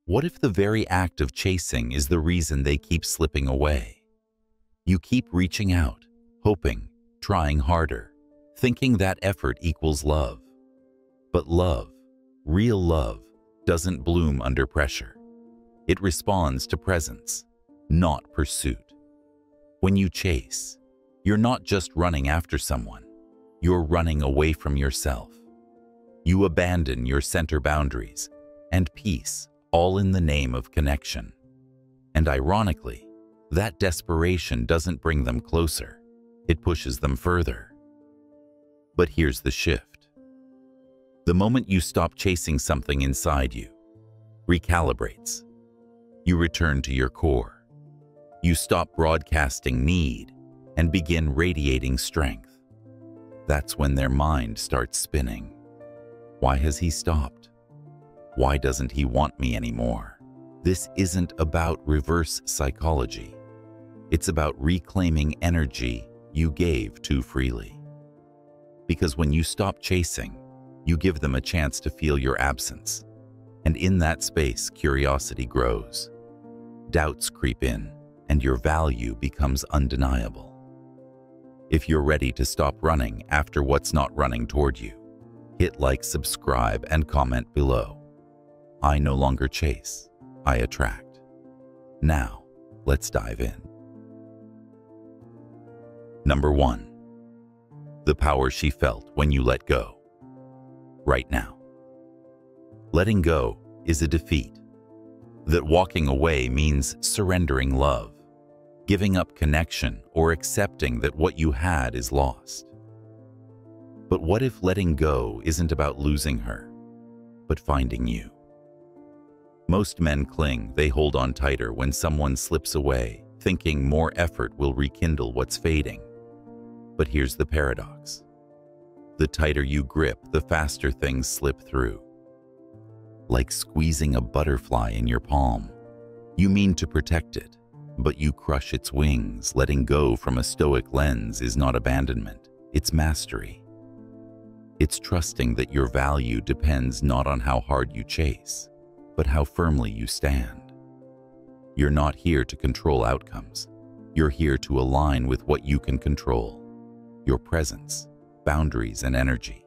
What if the very act of chasing is the reason they keep slipping away? You keep reaching out, hoping, trying harder, thinking that effort equals love. But love, real love, doesn't bloom under pressure. It responds to presence, not pursuit. When you chase, you're not just running after someone, you're running away from yourself. You abandon your center boundaries and peace, all in the name of connection. And ironically, that desperation doesn't bring them closer, it pushes them further. But here's the shift. The moment you stop chasing something inside you, recalibrates. You return to your core. You stop broadcasting need and begin radiating strength. That's when their mind starts spinning. Why has he stopped? Why doesn't he want me anymore? This isn't about reverse psychology. It's about reclaiming energy you gave too freely. Because when you stop chasing, you give them a chance to feel your absence. And in that space, curiosity grows. Doubts creep in, and your value becomes undeniable. If you're ready to stop running after what's not running toward you, hit like, subscribe, and comment below. I no longer chase, I attract. Now, let's dive in. Number 1. The power she felt when you let go. Right now. Letting go is a defeat. That walking away means surrendering love, giving up connection, or accepting that what you had is lost. But what if letting go isn't about losing her, but finding you? Most men cling, they hold on tighter when someone slips away, thinking more effort will rekindle what's fading. But here's the paradox. The tighter you grip, the faster things slip through. Like squeezing a butterfly in your palm. You mean to protect it, but you crush its wings. Letting go from a Stoic lens is not abandonment, it's mastery. It's trusting that your value depends not on how hard you chase, but how firmly you stand. You're not here to control outcomes. You're here to align with what you can control. Your presence, boundaries, and energy.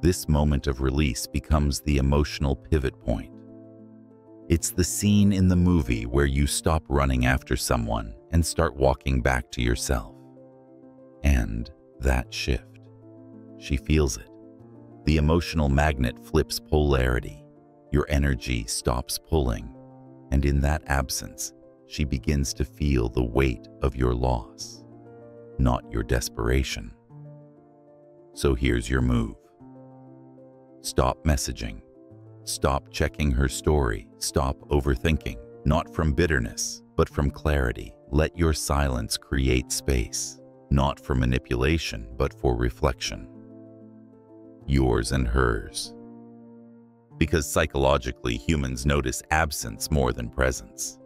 This moment of release becomes the emotional pivot point. It's the scene in the movie where you stop running after someone and start walking back to yourself. And that shift, she feels it. The emotional magnet flips polarity. Your energy stops pulling, and in that absence, she begins to feel the weight of your loss, not your desperation. So here's your move. Stop messaging. Stop checking her story. Stop overthinking, not from bitterness, but from clarity. Let your silence create space, not for manipulation, but for reflection. Yours and hers. Because psychologically, humans notice absence more than presence.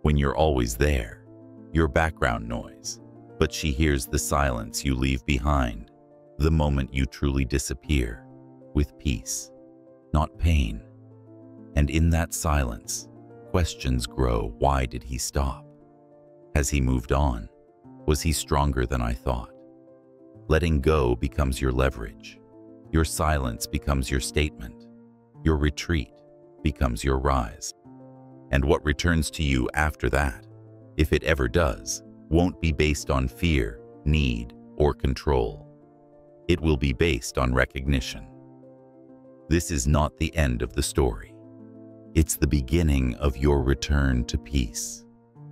When you're always there, you're background noise, but she hears the silence you leave behind, the moment you truly disappear, with peace, not pain. And in that silence, questions grow. Why did he stop? Has he moved on? Was he stronger than I thought? Letting go becomes your leverage. Your silence becomes your statement. Your retreat becomes your rise. And what returns to you after that, if it ever does, won't be based on fear, need, or control. It will be based on recognition. This is not the end of the story. It's the beginning of your return to peace,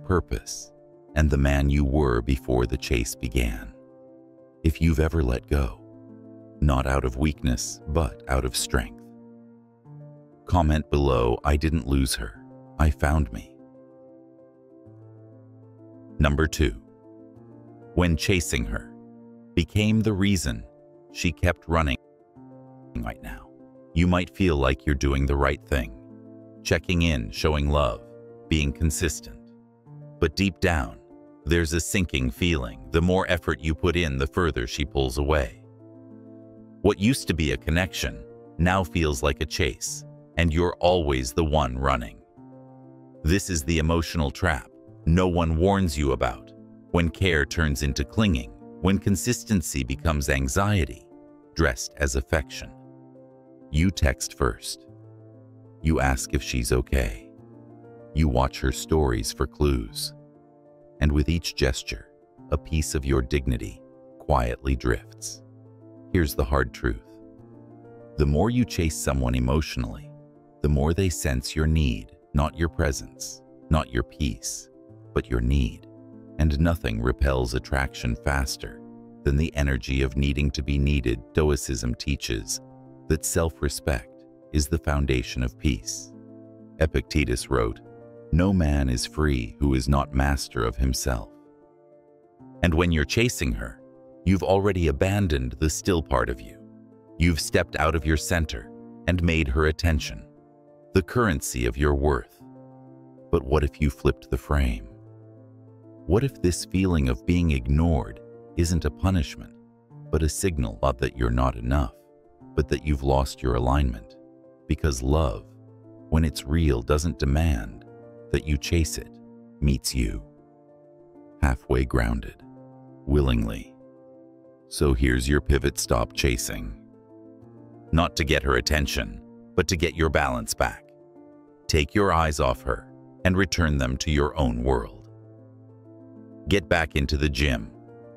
purpose, and the man you were before the chase began. If you've ever let go, not out of weakness, but out of strength. Comment below, I didn't lose her, I found me. Number 2. When chasing her became the reason she kept running. Right now, you might feel like you're doing the right thing, checking in, showing love, being consistent. But deep down, there's a sinking feeling. The more effort you put in, the further she pulls away. What used to be a connection now feels like a chase, and you're always the one running. This is the emotional trap no one warns you about. When care turns into clinging, when consistency becomes anxiety, dressed as affection. You text first. You ask if she's okay. You watch her stories for clues. And with each gesture, a piece of your dignity quietly drifts. Here's the hard truth. The more you chase someone emotionally, the more they sense your need, not your presence, not your peace, but your need. And nothing repels attraction faster than the energy of needing to be needed. Stoicism teaches that self-respect is the foundation of peace. Epictetus wrote, "No man is free who is not master of himself." And when you're chasing her, you've already abandoned the still part of you. You've stepped out of your center and made her attention the currency of your worth. But what if you flipped the frame? What if this feeling of being ignored isn't a punishment, but a signal not that you're not enough, but that you've lost your alignment? Because love, when it's real, doesn't demand that you chase it, meets you halfway grounded, willingly. So here's your pivot: stop chasing. Not to get her attention, but to get your balance back. Take your eyes off her and return them to your own world. Get back into the gym,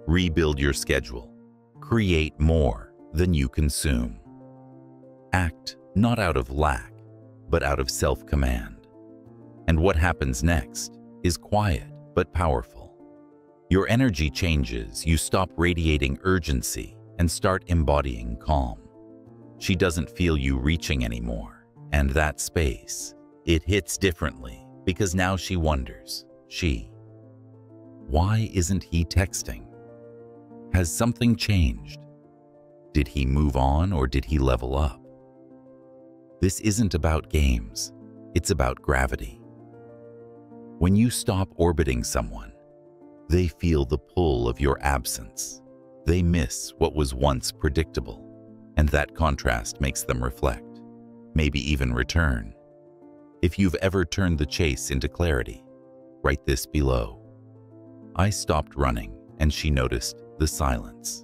rebuild your schedule, create more than you consume. Act not out of lack, but out of self-command. And what happens next is quiet but powerful. Your energy changes, you stop radiating urgency and start embodying calm. She doesn't feel you reaching anymore, and that space, it hits differently because now she wonders, why isn't he texting? Has something changed? Did he move on or did he level up? This isn't about games, it's about gravity. When you stop orbiting someone, they feel the pull of your absence. They miss what was once predictable, and that contrast makes them reflect, maybe even return. If you've ever turned the chase into clarity, write this below. I stopped running, and she noticed the silence.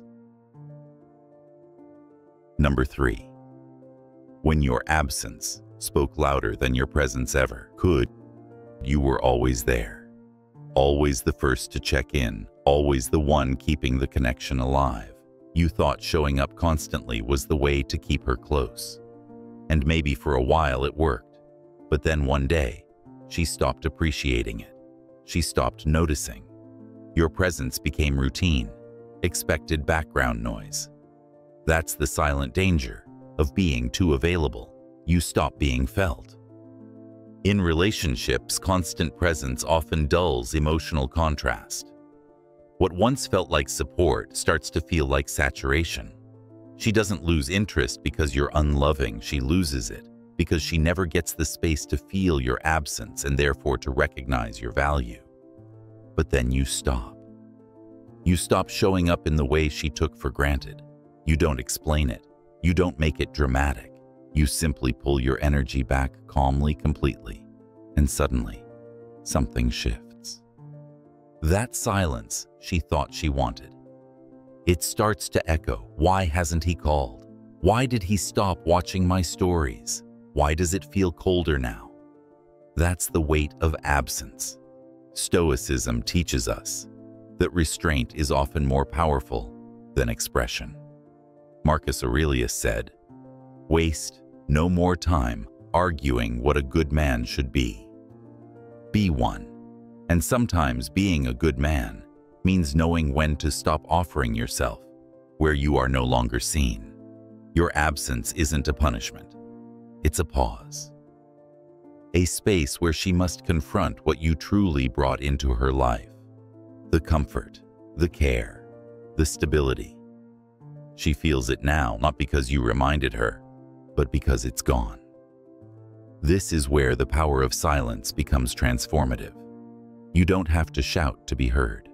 Number 3. When your absence spoke louder than your presence ever could. You were always there, always the first to check in, always the one keeping the connection alive. You thought showing up constantly was the way to keep her close. And maybe for a while it worked. But then one day, she stopped appreciating it. She stopped noticing. Your presence became routine, expected background noise. That's the silent danger of being too available. You stop being felt. In relationships, constant presence often dulls emotional contrast. What once felt like support starts to feel like saturation. She doesn't lose interest because you're unloving, she loses it because she never gets the space to feel your absence and therefore to recognize your value. But then you stop. You stop showing up in the way she took for granted. You don't explain it. You don't make it dramatic. You simply pull your energy back calmly, completely, and suddenly, something shifts. That silence she thought she wanted. It starts to echo. Why hasn't he called? Why did he stop watching my stories? Why does it feel colder now? That's the weight of absence. Stoicism teaches us that restraint is often more powerful than expression. Marcus Aurelius said, "Waste no more time arguing what a good man should be. Be one." And sometimes being a good man means knowing when to stop offering yourself where you are no longer seen. Your absence isn't a punishment. It's a pause. A space where she must confront what you truly brought into her life. The comfort, the care, the stability. She feels it now, not because you reminded her, but because it's gone. This is where the power of silence becomes transformative. You don't have to shout to be heard.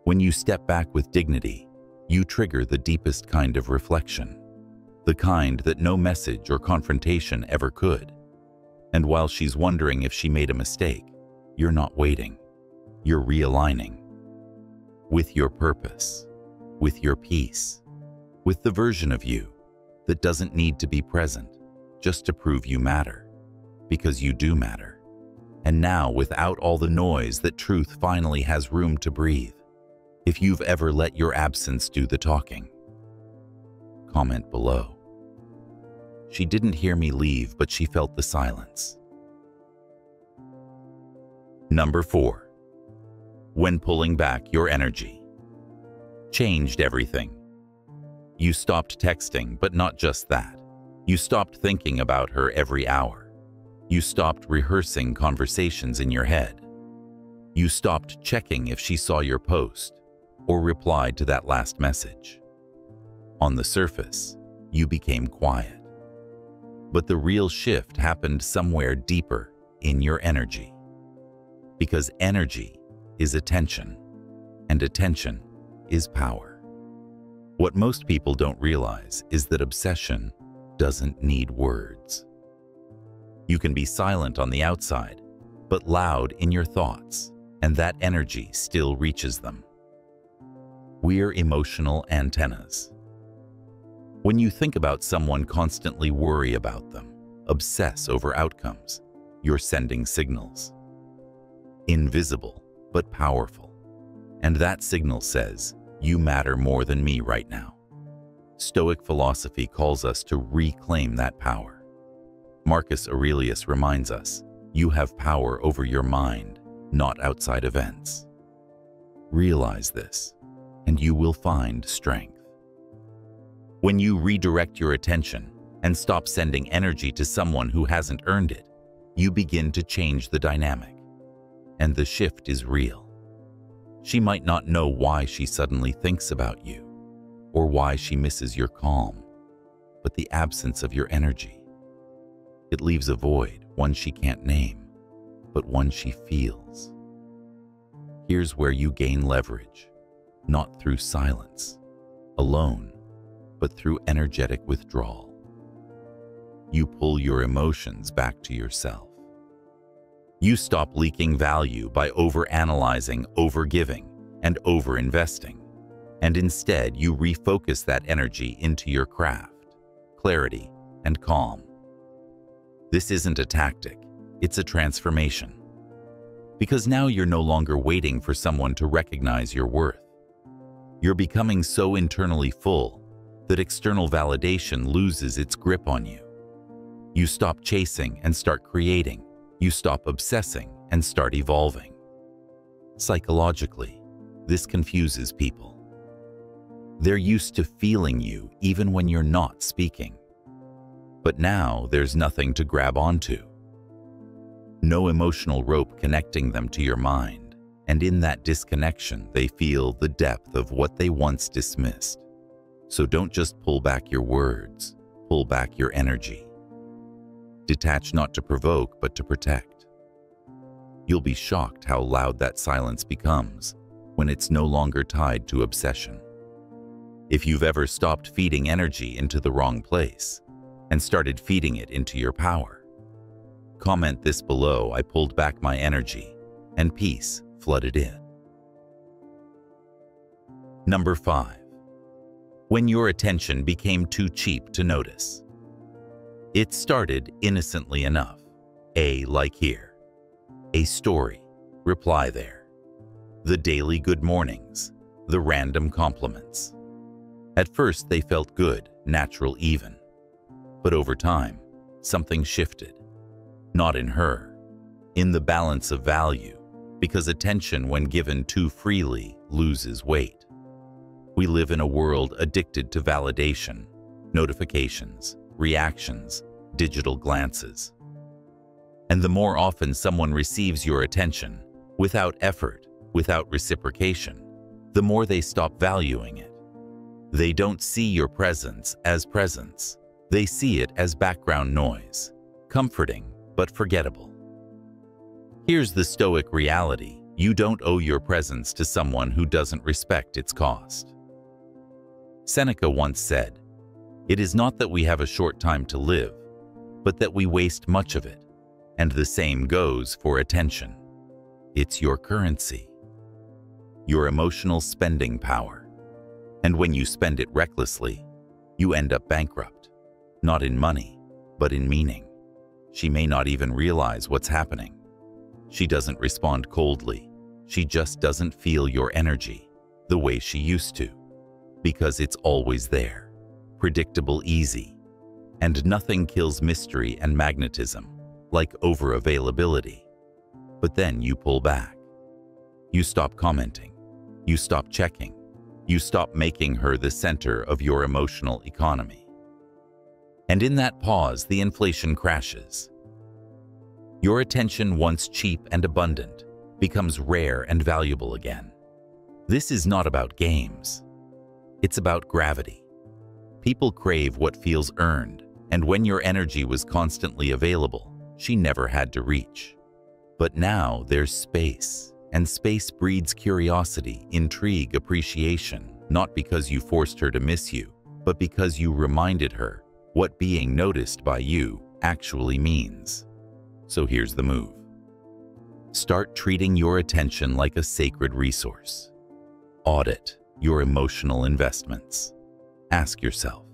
When you step back with dignity, you trigger the deepest kind of reflection, the kind that no message or confrontation ever could. And while she's wondering if she made a mistake, you're not waiting. You're realigning with your purpose, with your peace, with the version of you that doesn't need to be present just to prove you matter, because you do matter. And now, without all the noise, that truth finally has room to breathe. If you've ever let your absence do the talking, comment below. She didn't hear me leave, but she felt the silence. Number 4. When pulling back your energy changed everything. You stopped texting, but not just that. You stopped thinking about her every hour. You stopped rehearsing conversations in your head. You stopped checking if she saw your post or replied to that last message. On the surface, you became quiet. But the real shift happened somewhere deeper in your energy. Because energy is attention, and attention is power. What most people don't realize is that obsession doesn't need words. You can be silent on the outside, but loud in your thoughts, and that energy still reaches them. We're emotional antennas. When you think about someone, constantly worry about them, obsess over outcomes, you're sending signals. Invisible, but powerful. And that signal says, you matter more than me right now. Stoic philosophy calls us to reclaim that power. Marcus Aurelius reminds us, you have power over your mind, not outside events. Realize this, and you will find strength. When you redirect your attention and stop sending energy to someone who hasn't earned it, you begin to change the dynamic. And the shift is real. She might not know why she suddenly thinks about you, or why she misses your calm, but the absence of your energy. It leaves a void, one she can't name, but one she feels. Here's where you gain leverage, not through silence, alone, but through energetic withdrawal. You pull your emotions back to yourself. You stop leaking value by overanalyzing, overgiving, and overinvesting, and instead you refocus that energy into your craft, clarity, and calm. This isn't a tactic, it's a transformation. Because now you're no longer waiting for someone to recognize your worth. You're becoming so internally full that external validation loses its grip on you. You stop chasing and start creating. You stop obsessing and start evolving. Psychologically, this confuses people. They're used to feeling you even when you're not speaking. But now there's nothing to grab onto. No emotional rope connecting them to your mind, and in that disconnection they feel the depth of what they once dismissed. So don't just pull back your words, pull back your energy. Detach not to provoke, but to protect. You'll be shocked how loud that silence becomes when it's no longer tied to obsession. If you've ever stopped feeding energy into the wrong place and started feeding it into your power, comment this below. I pulled back my energy and peace flooded in. Number 5. When your attention became too cheap to notice. It started innocently enough. A like here. A story. Reply there. The daily good mornings. The random compliments. At first they felt good, natural even. But over time, something shifted. Not in her. In the balance of value. Because attention, when given too freely, loses weight. We live in a world addicted to validation, notifications, reactions, digital glances. And the more often someone receives your attention, without effort, without reciprocation, the more they stop valuing it. They don't see your presence as presence. They see it as background noise, comforting but forgettable. Here's the Stoic reality. You don't owe your presence to someone who doesn't respect its cost. Seneca once said, "It is not that we have a short time to live, but that we waste much of it." And the same goes for attention. It's your currency, your emotional spending power. And when you spend it recklessly, you end up bankrupt, not in money, but in meaning. She may not even realize what's happening. She doesn't respond coldly. She just doesn't feel your energy the way she used to, because it's always there, predictable, easy. And nothing kills mystery and magnetism like over-availability. But then you pull back. You stop commenting. You stop checking. You stop making her the center of your emotional economy. And in that pause, the inflation crashes. Your attention, once cheap and abundant, becomes rare and valuable again. This is not about games. It's about gravity. People crave what feels earned, and when your energy was constantly available, she never had to reach. But now there's space, and space breeds curiosity, intrigue, appreciation, not because you forced her to miss you, but because you reminded her what being noticed by you actually means. So here's the move. Start treating your attention like a sacred resource. Audit your emotional investments. Ask yourself,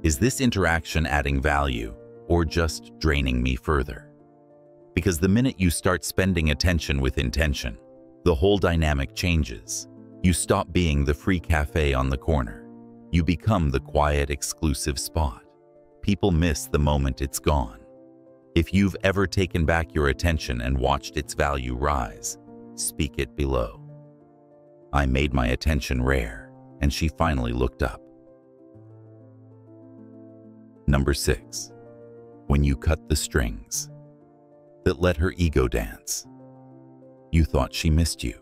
is this interaction adding value or just draining me further? Because the minute you start spending attention with intention, the whole dynamic changes. You stop being the free cafe on the corner. You become the quiet, exclusive spot. People miss the moment it's gone. If you've ever taken back your attention and watched its value rise, speak it below. I made my attention rare, and she finally looked up. Number 6. When you cut the strings that let her ego dance. You thought she missed you.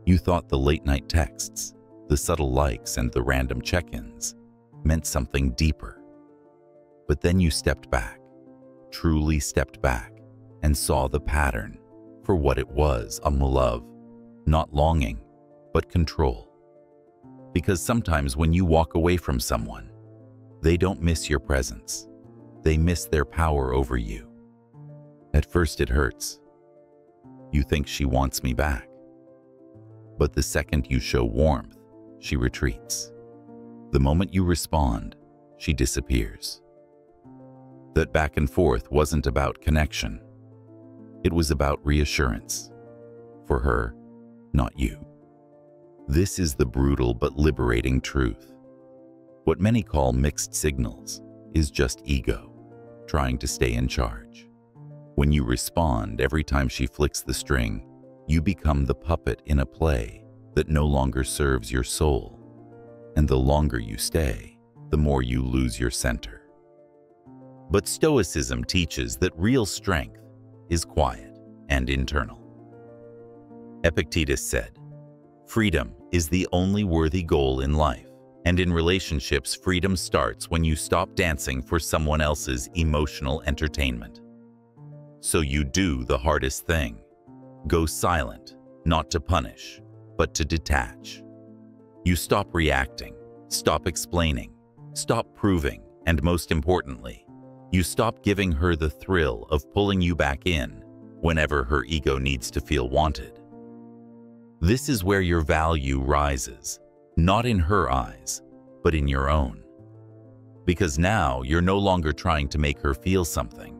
You thought the late-night texts, the subtle likes, and the random check-ins meant something deeper. But then you stepped back, truly stepped back, and saw the pattern for what it was: a love, not longing, but control. Because sometimes when you walk away from someone, they don't miss your presence. They miss their power over you. At first it hurts. You think she wants me back. But the second you show warmth, she retreats. The moment you respond, she disappears. That back and forth wasn't about connection. It was about reassurance. For her, not you. This is the brutal but liberating truth. What many call mixed signals is just ego, trying to stay in charge. When you respond every time she flicks the string, you become the puppet in a play that no longer serves your soul. And the longer you stay, the more you lose your center. But Stoicism teaches that real strength is quiet and internal. Epictetus said, "Freedom is the only worthy goal in life. And in relationships, freedom starts when you stop dancing for someone else's emotional entertainment." So you do the hardest thing. Go silent, not to punish, but to detach. You stop reacting, stop explaining, stop proving, and most importantly, you stop giving her the thrill of pulling you back in whenever her ego needs to feel wanted. This is where your value rises, not in her eyes, but in your own. Because now you're no longer trying to make her feel something.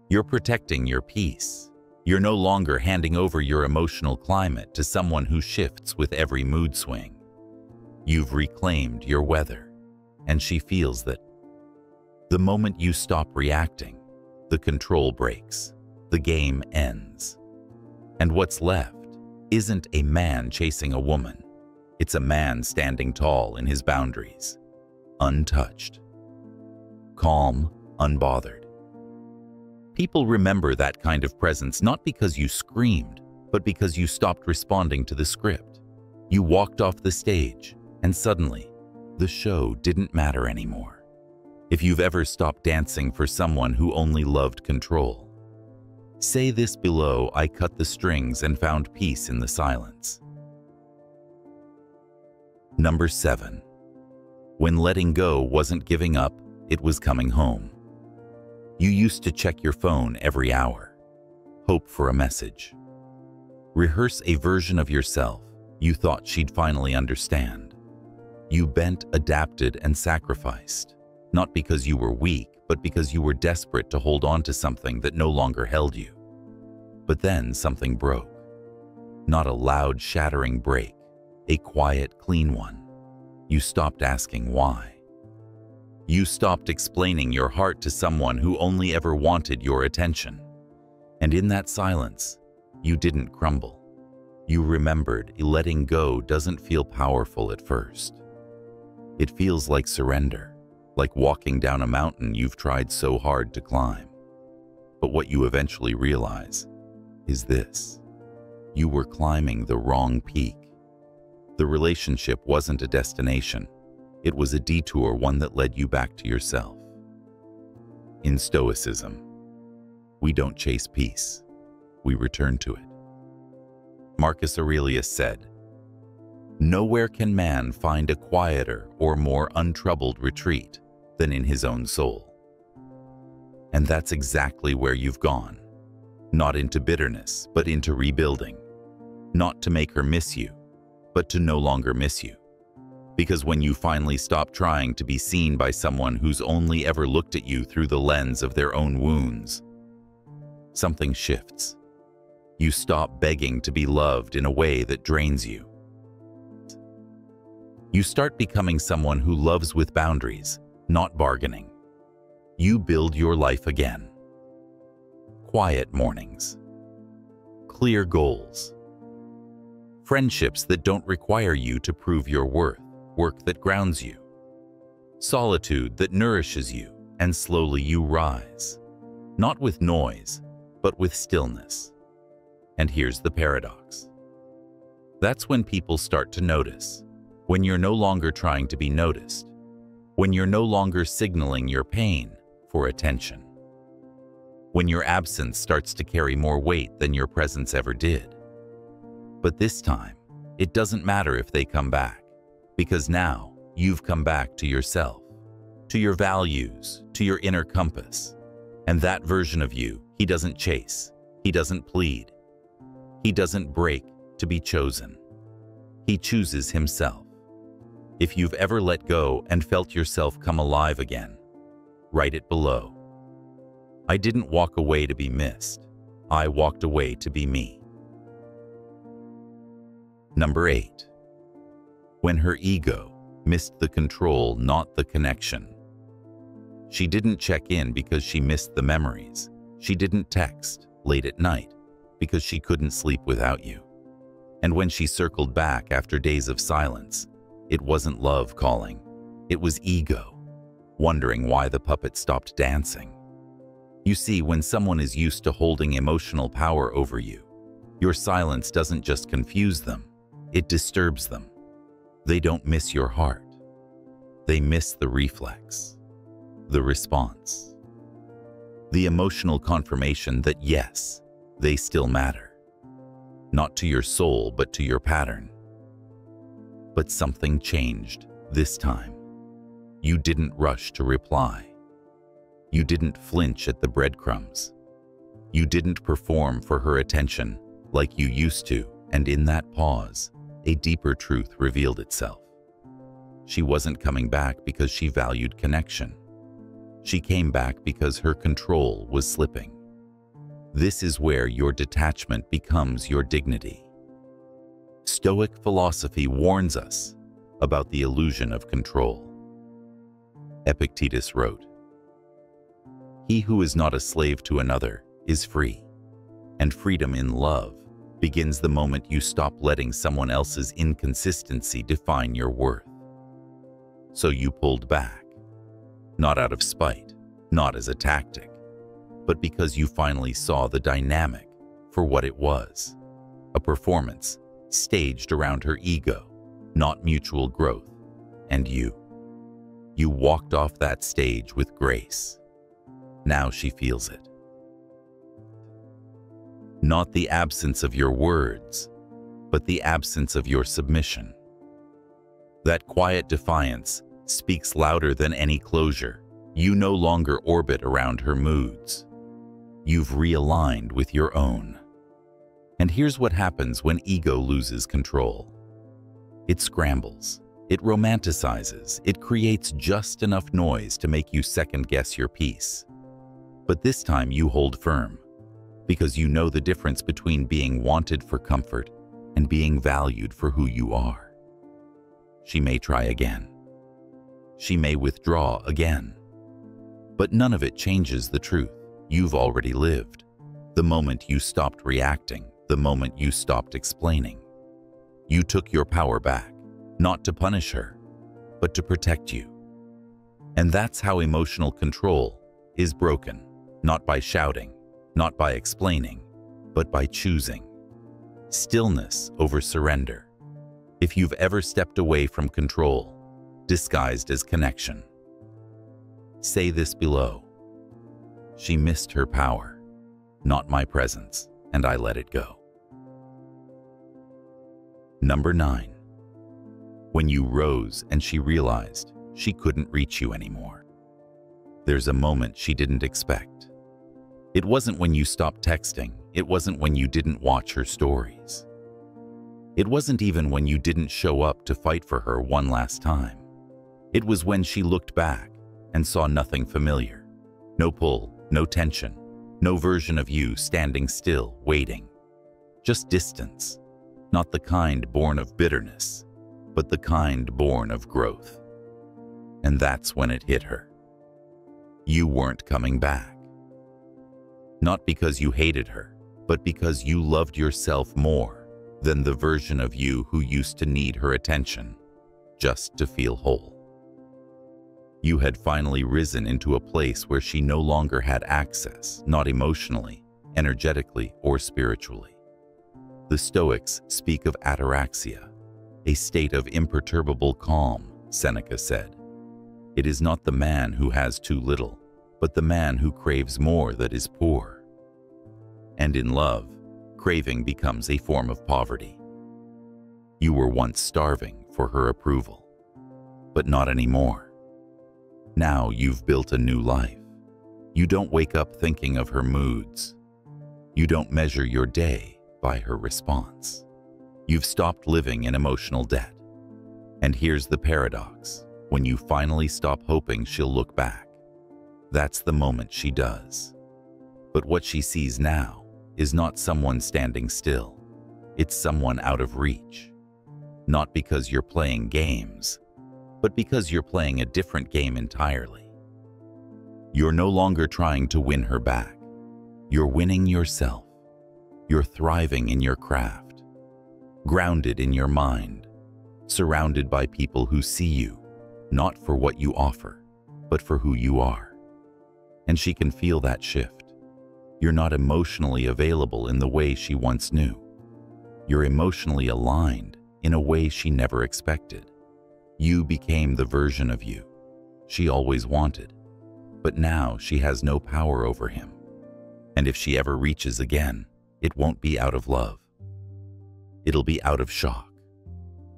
You're protecting your peace. You're no longer handing over your emotional climate to someone who shifts with every mood swing. You've reclaimed your weather, and she feels that. The moment you stop reacting, the control breaks, the game ends. And what's left isn't a man chasing a woman. It's a man standing tall in his boundaries, untouched, calm, unbothered. People remember that kind of presence not because you screamed, but because you stopped responding to the script. You walked off the stage, and suddenly, the show didn't matter anymore. If you've ever stopped dancing for someone who only loved control, say this below: I cut the strings and found peace in the silence. Number 7. When letting go wasn't giving up, it was coming home. You used to check your phone every hour. Hope for a message. Rehearse a version of yourself you thought she'd finally understand. You bent, adapted, and sacrificed, not because you were weak, but because you were desperate to hold on to something that no longer held you. But then something broke. Not a loud, shattering break, a quiet, clean one. You stopped asking why. You stopped explaining your heart to someone who only ever wanted your attention. And in that silence, you didn't crumble. You remembered letting go doesn't feel powerful at first. It feels like surrender, like walking down a mountain you've tried so hard to climb. But what you eventually realize is this: you were climbing the wrong peak. The relationship wasn't a destination. It was a detour, one that led you back to yourself. In Stoicism, we don't chase peace, we return to it. Marcus Aurelius said, "Nowhere can man find a quieter or more untroubled retreat than in his own soul." And that's exactly where you've gone. Not into bitterness, but into rebuilding. Not to make her miss you, but to no longer miss you. Because when you finally stop trying to be seen by someone who's only ever looked at you through the lens of their own wounds, something shifts. You stop begging to be loved in a way that drains you. You start becoming someone who loves with boundaries, not bargaining. You build your life again. Quiet mornings. Clear goals. Friendships that don't require you to prove your worth, work that grounds you. Solitude that nourishes you, and slowly you rise. Not with noise, but with stillness. And here's the paradox. That's when people start to notice. When you're no longer trying to be noticed. When you're no longer signaling your pain for attention. When your absence starts to carry more weight than your presence ever did. But this time, it doesn't matter if they come back, because now you've come back to yourself, to your values, to your inner compass. And that version of you, he doesn't chase, he doesn't plead, he doesn't break to be chosen. He chooses himself. If you've ever let go and felt yourself come alive again, write it below. I didn't walk away to be missed. I walked away to be me. Number 8. When her ego missed the control, not the connection. She didn't check in because she missed the memories. She didn't text late at night because she couldn't sleep without you. And when she circled back after days of silence, it wasn't love calling. It was ego, wondering why the puppet stopped dancing. You see, when someone is used to holding emotional power over you, your silence doesn't just confuse them, it disturbs them. They don't miss your heart. They miss the reflex, the response, the emotional confirmation that yes, they still matter. Not to your soul, but to your pattern. But something changed this time. You didn't rush to reply. You didn't flinch at the breadcrumbs. You didn't perform for her attention like you used to, and in that pause, a deeper truth revealed itself. She wasn't coming back because she valued connection. She came back because her control was slipping. This is where your detachment becomes your dignity. Stoic philosophy warns us about the illusion of control. Epictetus wrote, "He who is not a slave to another is free, and freedom in love begins the moment you stop letting someone else's inconsistency define your worth." So you pulled back, not out of spite, not as a tactic, but because you finally saw the dynamic for what it was, a performance staged around her ego, not mutual growth, and you. You walked off that stage with grace. Now she feels it. Not the absence of your words, but the absence of your submission. That quiet defiance speaks louder than any closure. You no longer orbit around her moods. You've realigned with your own. And here's what happens when ego loses control. It scrambles, it romanticizes, it creates just enough noise to make you second-guess your peace. But this time you hold firm, because you know the difference between being wanted for comfort and being valued for who you are. She may try again. She may withdraw again. But none of it changes the truth you've already lived. The moment you stopped reacting, the moment you stopped explaining, you took your power back, not to punish her, but to protect you. And that's how emotional control is broken, not by shouting, not by explaining, but by choosing. Stillness over surrender. If you've ever stepped away from control, disguised as connection, say this below. She missed her power, not my presence, and I let it go. Number 9. When you rose and she realized she couldn't reach you anymore. There's a moment she didn't expect. It wasn't when you stopped texting. It wasn't when you didn't watch her stories. It wasn't even when you didn't show up to fight for her one last time. It was when she looked back and saw nothing familiar. No pull, no tension, no version of you standing still, waiting. Just distance. Not the kind born of bitterness, but the kind born of growth. And that's when it hit her. You weren't coming back. Not because you hated her, but because you loved yourself more than the version of you who used to need her attention just to feel whole. You had finally risen into a place where she no longer had access, not emotionally, energetically, or spiritually. The Stoics speak of ataraxia, a state of imperturbable calm, Seneca said. It is not the man who has too little, but the man who craves more that is poor. And in love, craving becomes a form of poverty. You were once starving for her approval, but not anymore. Now you've built a new life. You don't wake up thinking of her moods. You don't measure your day by her response. You've stopped living in emotional debt. And here's the paradox. When you finally stop hoping she'll look back, that's the moment she does. But what she sees now is not someone standing still. It's someone out of reach. Not because you're playing games, but because you're playing a different game entirely. You're no longer trying to win her back. You're winning yourself. You're thriving in your craft, grounded in your mind, surrounded by people who see you, not for what you offer, but for who you are. And she can feel that shift. You're not emotionally available in the way she once knew. You're emotionally aligned in a way she never expected. You became the version of you she always wanted, but now she has no power over him. And if she ever reaches again, it won't be out of love. It'll be out of shock,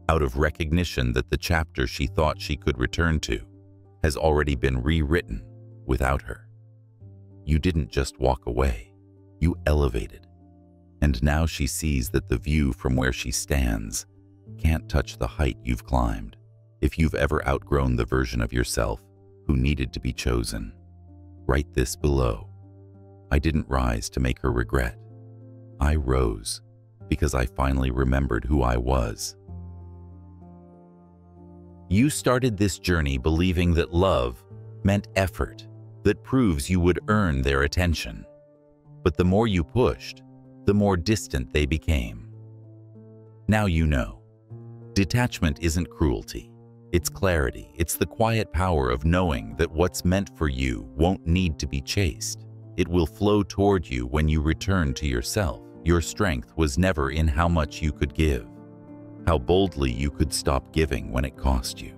out of recognition that the chapter she thought she could return to has already been rewritten without her. You didn't just walk away, you elevated. And now she sees that the view from where she stands can't touch the height you've climbed. If you've ever outgrown the version of yourself who needed to be chosen, write this below. I didn't rise to make her regret. I rose because I finally remembered who I was. You started this journey believing that love meant effort that proves you would earn their attention. But the more you pushed, the more distant they became. Now you know. Detachment isn't cruelty. It's clarity. It's the quiet power of knowing that what's meant for you won't need to be chased. It will flow toward you when you return to yourself. Your strength was never in how much you could give, how boldly you could stop giving when it cost you.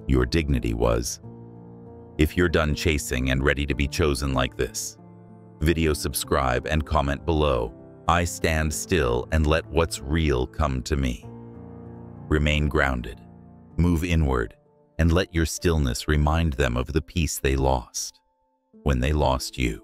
Your dignity was, if you're done chasing and ready to be chosen like this, video subscribe and comment below. I stand still and let what's real come to me. Remain grounded, move inward, and let your stillness remind them of the peace they lost when they lost you.